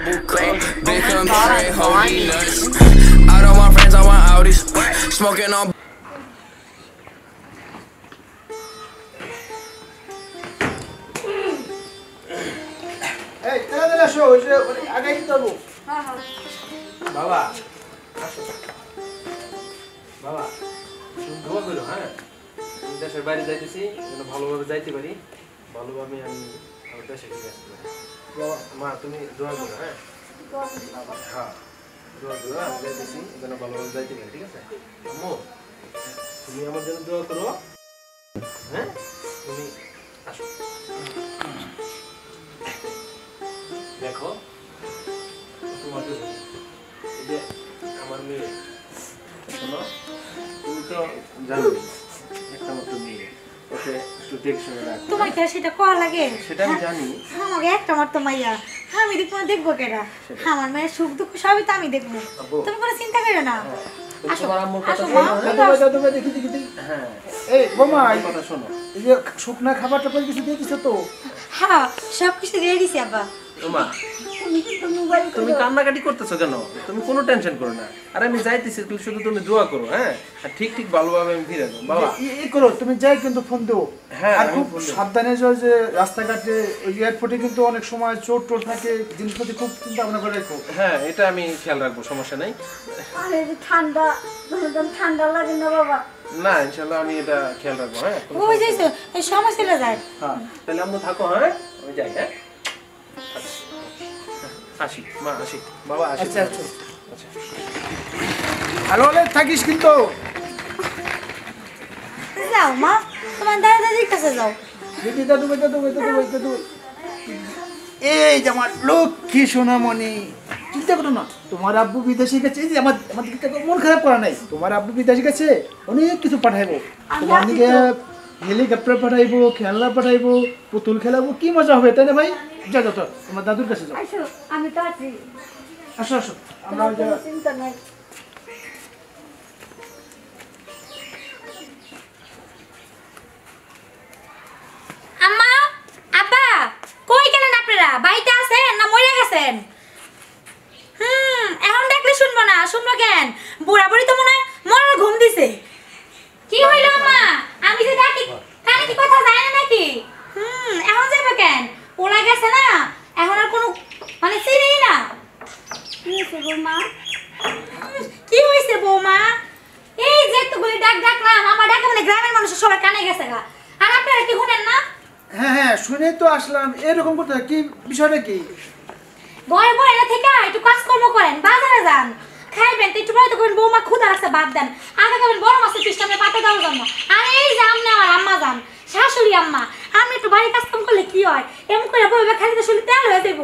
double cup. Big computer, hold me nuts. Out of my friends, I want Audis. Smoking on. Hey, তাড়াতাড়ি আসো, ওই যে আগে কি করবো? বাবা বাবা তুমি দোয়া করো হ্যাঁ আমি দেশের বাইরে যাইতেছি যেন ভালোভাবে যাইতে পারি ভালোভাবে আমি আমার দেশে ফিরে আসতে পারি বাবা মা তুমি দোয়া করো হ্যাঁ হ্যাঁ দোয়া করো আমি যাইতেছি যেন ভালোভাবে যাইতে পারি ঠিক আছে আম্মু তুমি আমার জন্য দোয়া করো হ্যাঁ তুমি আসো দেখো তোমাকে এই যে আমার মেয়ে শোনো তুমি তো জানো একটা মাত্র মেয়ে ওকে একটু দেখশনে রাখো তোমার কি সেটা কোয়া লাগে সেটা আমি জানি আমাকে একটা মাত্র মাইয়া আমি দেখবো কেডা আমার মায়ের সুখ দুঃখ সবই তো আমি দেখবো তুমি কোনো চিন্তা করো না তুমি তোমার আম্মুর কথা দাদু ভাই দেখি দেখি হ্যাঁ এই বোমা এই কথা শোনো এই যে শুকনা খাবারটা পরে কিছু দিয়ে দিছো তো? হ্যাঁ সব কিছু দিয়ে দিছি আব্বা ওমা তুমি কান্নাকাটি করতেছো কেন তুমি কোনো টেনশন করো না আর আমি যাইতেছি তুমি শুধু তুমি দোয়া করো হ্যাঁ আর ঠিক ঠিক ভালোভাবে আমি ফিরে যাবো বাবা এই করো তুমি যাই কিন্তু ফোন দিও হ্যাঁ আর আমি খুব ফোন দেব। সাবধানে যাও যে রাস্তাঘাটে ওই এয়ারপোর্টে কিন্তু অনেক সময় চোট টোট থাকে জিনিসপত্র খুব চিন্তা ভাবনা করে রাখো হ্যাঁ এটা আমি খেয়াল রাখবো সমস্যা নাই আরে ঠান্ডা ঠান্ডা লাগে না বাবা না ইনশাআল্লাহ আমি এটা খেয়াল রাখবো হ্যাঁ ওই যাইছো এই সময় চলে যায় হ্যাঁ তাহলে আম্মু থাকো হ্যাঁ আমি যাই হ্যাঁ আসি মা আসি বাবা আসি আচ্ছা আচ্ছা আচ্ছা ভালো হলে থাকিস কিন্তু যাও মা তোমার দাদা দাদির কাছে যাও দিদি দাদু ভাই দাদু ভাই দাদু ভাই দাদু ভাই। এই যে আমার লক্ষ্মী সোনামণি চিন্তা করো না তোমার আব্বু বিদেশে গেছে এই যে আমাদের মন খারাপ করা নাই তোমার আব্বু বিদেশে গেছে অনেক কিছু পাঠাইবো তোমার দিকে হেলিকপ্টার পাঠাইবো খেলনা পাঠাইবো পুতুল খেলাবো কি মজা হবে তাই না ভাই যা যাও তো তোমার দাদুর কাছে যাও আসো আমি তো আছি আসো আসো আমরা তোমার কোনো চিন্তা নাই আম্মা আব্বা কই গেলেন আপনারা বাড়িতে আছেন না মরে গেছেন এখন দেখলে শুনবো না শুনবো কেন বুড়া বুড়ি তো মনে হয় মরার ঘুম দিছে কি হইল আম্মা আমি যে ডাকি কানে কি কথা যায় না নাকি এখন যাবে কেন ওলা গেছে না এখন আর কোনো মানে চিনেই না কি হয়েছে বৌমা কি হইছে বৌমা এই যে এতগুলি ডাকলাম আমার ডাকে মানে গ্রামের মানুষ সবার কানে গেছে গা আর আপনারা কি শুনেন না হ্যাঁ হ্যাঁ শুনে তো আসলাম এরকম করতে কি বিষয়টা কি বয় বয় না থেকে একটু কাজকর্ম করেন বাজারে যান খাইবেন তো একটু পরে তো করবেন বৌমা ক্ষুধা লাগছে বাদ দেন আগে খাবেন বড় মাছের পিস সামনে পাতে দেওয়ার জন্য আর এই যে আমনে আমার আম্মা যান শাশুড়ি আম্মা আমি একটু বাড়ি কাজকাম করলে কি হয় এমন করে বলবে খালি তো শরীর তেল হয়ে যাবো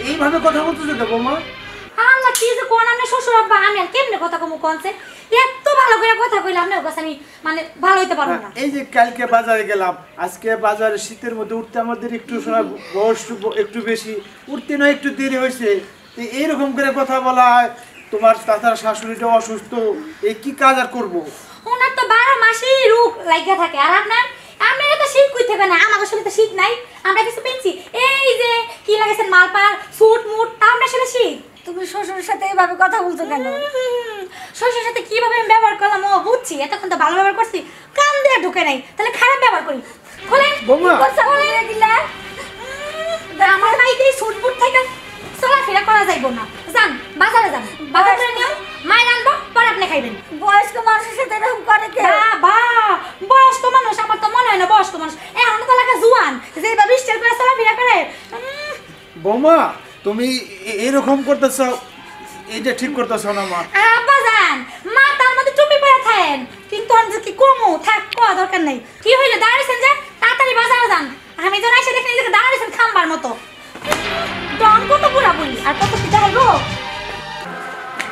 এইভাবে কথা বলতেছো কেন বৌমা আল্লাহ কি যে কোন আমনে শ্বশুর আব্বা আমি আর কেমনে কথা কমু কোনছে এত ভালো করে কথা কইলে আপনার কাছে আমি মানে ভালো হইতে পারবো না এই যে কালকে বাজারে গেলাম আজকে বাজারে শীতের মধ্যে উঠতে আমাদের একটু সময় বয়স একটু বেশি উঠতে না একটু দেরি হয়েছে এইরকম করে কথা বলা হয় তোমার তাছাড়া শাশুড়িটা অসুস্থ এই কি কাজ আর করবো ওনার তো 12 মাসই রোগ লাগা থাকে আর আপনার তো শীত কই থেকে না আমাদের শরীরে তো শীত নাই আমরা কিছু পেয়েছি এই যে কি লাগাইছেন মালপার সুট মুট তা আমরা আসলে শীত তুমি শ্বশুরের সাথে এইভাবে কথা বলছো কেন শ্বশুরের সাথে কিভাবে আমি ব্যবহার করলাম ও বুঝছি এতক্ষণ তো ভালো ব্যবহার করছি কান দিয়ে ঢুকে নাই তাহলে খারাপ ব্যবহার করি খোলেন বৌমা। খোলেন দিলা আমার মাইতে সুট বুট থেকে চলাফেরা করা যাইব না যান বাজারে যান বাজারে নিও মায়ের আনবো পরে আপনি খাইবেন বয়স্ক মানুষের সাথে এরকম করে কে বাবা বয়স্ক মানুষ আমার তো মনে হয় না বয়স্ক মানুষ এখন তো লাগে জুয়ান যেভাবে স্টাইল করে চলাফেরা করে বৌমা তুমি এরকম করতেছ এইটা ঠিক করতেছ না মা আব্বা যান মা তার মধ্যে টুপি পরে থাকেন কিন্তু আমি কি কমু থাক কোয়া দরকার নাই কি হইলো দাঁড়াইছেন যে তাড়াতাড়ি বাজারে যান আমি যখন এসে দেখি নিজেকে দাঁড়াইছেন খাম্বার মতো ডন কত পুরা বলি আর কত কি যাইবো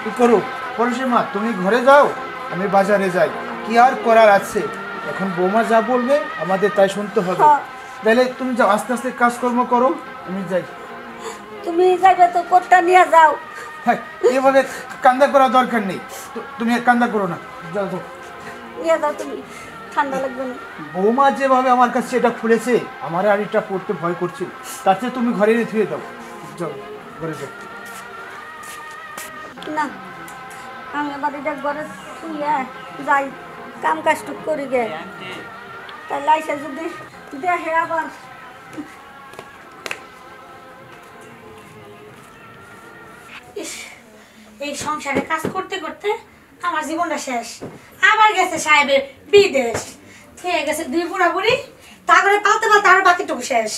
কি করো পরেশে মা তুমি ঘরে যাও আমি বাজারে যাই কি আর করার আছে এখন বৌমা যা বলবে আমাদের তাই শুনতে হবে তাহলে তুমি যাও আস্তে আস্তে কাজকর্ম করো আমি যাই তুমি যাবে তো কোটটা নিয়ে যাও হ্যাঁ এভাবে কান্দা করা দরকার নেই তুমি কান্দা করো না যাও যাও নিয়ে যাও তুমি ঠান্ডা লাগবে না। বৌমা যেভাবে আমার কাছে এটা খুলেছে আমার আর এটা পড়তে ভয় করছে, তার চেয়ে তুমি ঘরে থুয়ে দাও। যাও ঘরে যাও। না আমি বাড়িটা ঘরে শুয়ে যাই, কাম কাজটুক করি গে, তাই লাইসে যদি দেখে আবার ইস, এই সংসারে কাজ করতে করতে আমার জীবনটা শেষ। আবার গেছে সাহেবের বিদেশ, থেকে গেছে 2 বুড়া বুড়ি, তারপরে পালতে পালতে আর বাকিটুকু শেষ।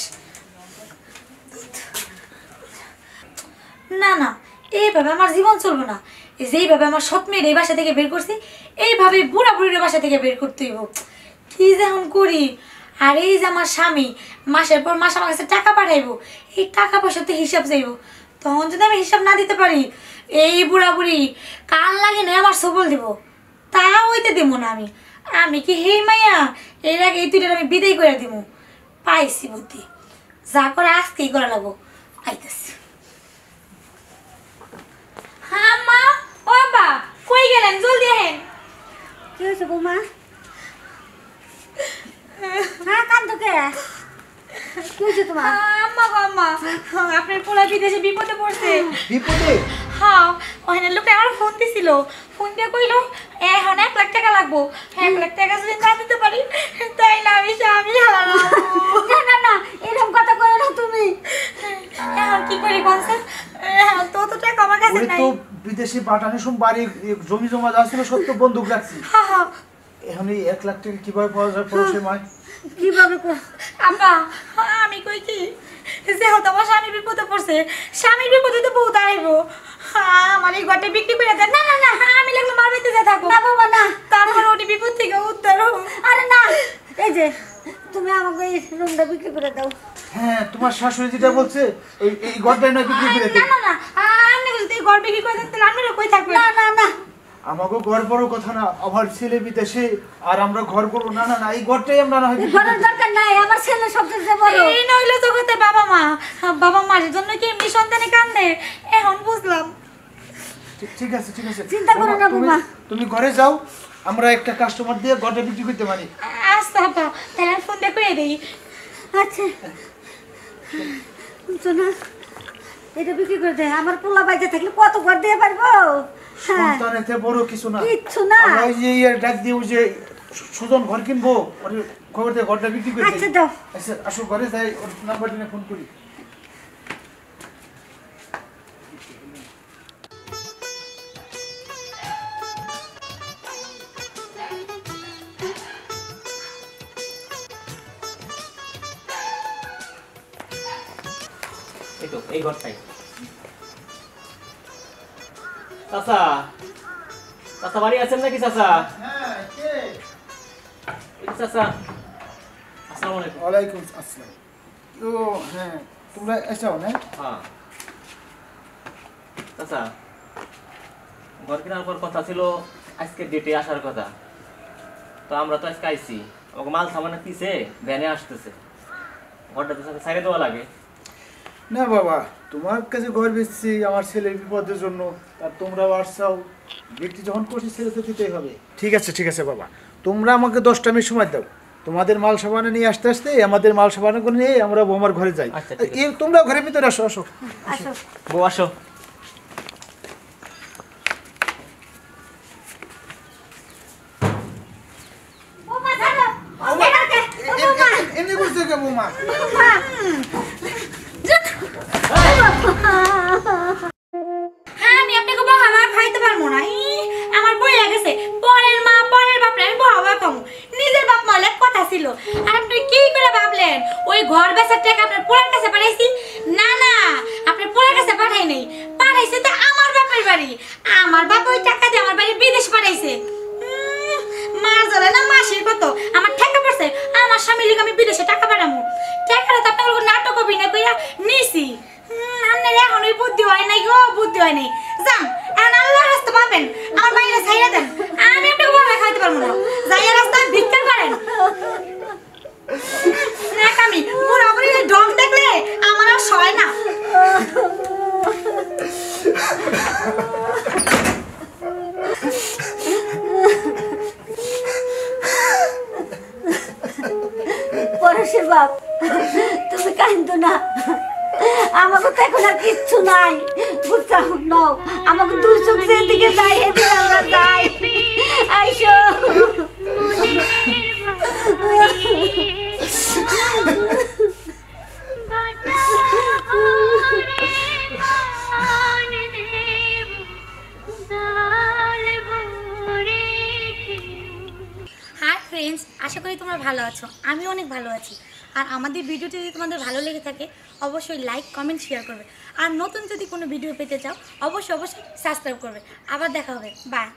না না, এইভাবে আমার জীবন চলবে না। এই যেইভাবে আমার সৎ মেয়ের এই বাসা থেকে বের করছি, এইভাবে বুড়া বুড়ির বাসা থেকে বের করতে হইব। কি যেমন করি। আর এই যে আমার স্বামী মাসের পর মাস আমার কাছে টাকা পাঠাইবো, এই টাকা পয়সাতে হিসাব যাইব। তখন যদি আমি হিসাব না দিতে পারি, এই বুড়া বুড়ি কান লাগে না আমার সবল দিব, তা হইতে দিব না। আমি কি হে মাইয়া এর আগে এই 2টার আমি বিদায় করে দিব? পাইছি বুদ্ধি, যা করে আজকেই করা লাগবো। আইতেছি। হ্যাঁ মা, ও বাবা কই গেলেন? জলদি আহেন। কি হয়েছে বৌমা? হ্যাঁ কান্দো কে? কি হয়েছে তোমার? আম্মা গো আম্মা, আপনার পোলা বিদেশে বিপদে পড়ছে। বিপদে? হ্যাঁ, ওখানে লোকে আমার ফোন দিছিল, ফোন দিয়ে কইলো এখন 1 লাখ টাকা লাগবো। 1 লাখ টাকা যদি না দিতে পারি তাই না আমি স্বামী হারাবো। না না না, এরকম কথা কইও না তুমি। এখন কি করি কনসেপ্ট? তো টাকা আমার কাছে ওই নাই। তো বিদেশে পাঠানোর সময় বাড়ি জমি জমা যা ছিল সব তো বন্দুক রাখছি। হ্যাঁ হ্যাঁ। এখন এই 1 লাখ টাকা কিভাবে পাওয়া যায় পড়ছে মায়? কিভাবে আব্বা আমি কই কি যেহেতু আমার স্বামী বিপদে পড়ছে, স্বামীর বিপদে তো বউ দাঁড়াইবো। আমার এই ঘরটা বিক্রি করে দেন। না না না, আমি লাগলে মার বাড়িতে যা থাকবো। না বাবা না, তারপর ওটি বিপদ থেকে উদ্ধার হোক। আরে না, এই যে তুমি আমাকে এই রুমটা বিক্রি করে দাও। হ্যাঁ, তোমার শাশুড়ি যেটা বলছে এই ঘরটাই না বিক্রি করে না দেয়। না না, আপনি যদি এই ঘর বিক্রি করে দেন তাহলে আপনারা কই থাকবেন? না না না, আমাকে ঘর বড় কথা না, আমার ছেলে বিদেশে আর আমরা ঘর করবো। না না না, এই ঘরটাই আমরা না হয় বিক্রি করে ঘরের দেব। দরকার নাই, আমার ছেলে সবচেয়ে বড়। এই নইলে জগতে বাবা মা, বাবা মার জন্য কি এমনি সন্তানে কান্দে? এখন বুঝলাম। ঠিক আছে ঠিক আছে, চিন্তা করো না বৌমা। তুমি ঘরে যাও, আমরা একটা কাস্টমার দিয়ে ঘরটা বিক্রি করতে পারি। আচ্ছা বাবা, তাহলে আমি ফোন দিয়ে করে দিই। আচ্ছা শোনা, এটা বিক্রি করে দে, আমার পোলা বাইতে থাকলে কত ঘর দিয়ে পারবো। হ্যাঁ সন্তান এতে বড় কিছু না, কিচ্ছু না। আমরা ওই যে ডাক দিয়ে ওই যে সুজন ঘর কিনবো, ওর খবর দিয়ে ঘরটা বিক্রি করে আচ্ছা দেই। দাও। আচ্ছা আসো ঘরে যাই, ওর নাম্বারটা নিয়ে ফোন করি। এই তো এই ঘরটাই। চাচা, চাচা বাড়ি আছেন নাকি চাচা? হ্যাঁ কে? এই চাচা, আসসালামু আলাইকুম। ওয়ালাইকুম আসসালাম। ও হ্যাঁ, তোমরা এসো না? হ্যাঁ চাচা, ঘর কেনার পর কথা ছিল আজকে ডেটে আসার কথা, তো আমরা তো আজকে আইছি। আমাকে মাল সামানের পিছে ভ্যানে আসতেছে, ঘরটা তো সাথে সাইডে দেওয়া লাগে। না বাবা, তোমার কাছে ঘর বেচছি আমার ছেলের বিপদের জন্য, আর তোমরা আসছাও, ব্যক্তি যখন করছি ছেলে তো দিতেই হবে। ঠিক আছে বাবা, তোমরা আমাকে 10টা মিনিট সময় দাও, তোমাদের মাল সাবানে নিয়ে আসতে আসতে আমাদের মাল সাবানে করে নিয়ে আমরা বৌমার ঘরে যাই। আচ্ছা, ঠিক আছে। তোমরা ঘরের ভিতরে আসো আসো। আসো। বউ আসো। বৌমা জানো, এমনি বুঝতে কে বৌমা? হ্যাঁ আমি আপনাকে বহাবা খাইতে পারবো না। আমার বই গেছে পরের মা পরের বাপ, আমি বহাবা কমু। নিজের বাপ মালে কথা ছিল, আর আপনি কি করে ভাবলেন ওই ঘর বেচার টাকা আপনার পোলার কাছে পাঠাইছি? না না, আপনার পোলার কাছে পাঠাই নাই, পাঠাইছে তো আমার বাপের বাড়ি। আমার বাপ ওই টাকা দিয়ে আমার বাড়ি বিদেশ পাঠাইছে। মার জ্বলে না মাসের কত আমার ঠেকা পড়ছে, আমার স্বামীর লিগে আমি বিদেশে টাকা পাঠাবো। টাকাটা তো আপনার নাটক অভিনয় কইরা নিছি। আপনার এখন ওই বুদ্ধি হয় নাই গো, বুদ্ধি হয় নাই। যান এখন আল্লাহর রাস্তা পাবেন, আমার বাইরে ছাইরা দেন, আমি আপনাকে বলে খাইতে পারবো না। যাইয়া রাস্তায় ভিক্ষা করেন। আমি পুরোপুরি ঢং দেখলে আমার আর সয় না। তুমি কান্দো না, আমাকে তো এখন আর কিচ্ছু নাই, বুঝছো? নাও, আমাকে দুই চোখ যেদিকে যাই এদিকে আমরা যাই। আইসো। হাই ফ্রেন্ডস, আশা করি তোমরা ভালো আছো। আমি অনেক ভালো আছি। আর আমাদের ভিডিওটি যদি তোমাদের ভালো লেগে থাকে অবশ্যই লাইক, কমেন্ট, শেয়ার করবে। আর নতুন যদি কোনো ভিডিও পেতে চাও অবশ্যই সাবস্ক্রাইব করবে। আবার দেখা হবে, বাই।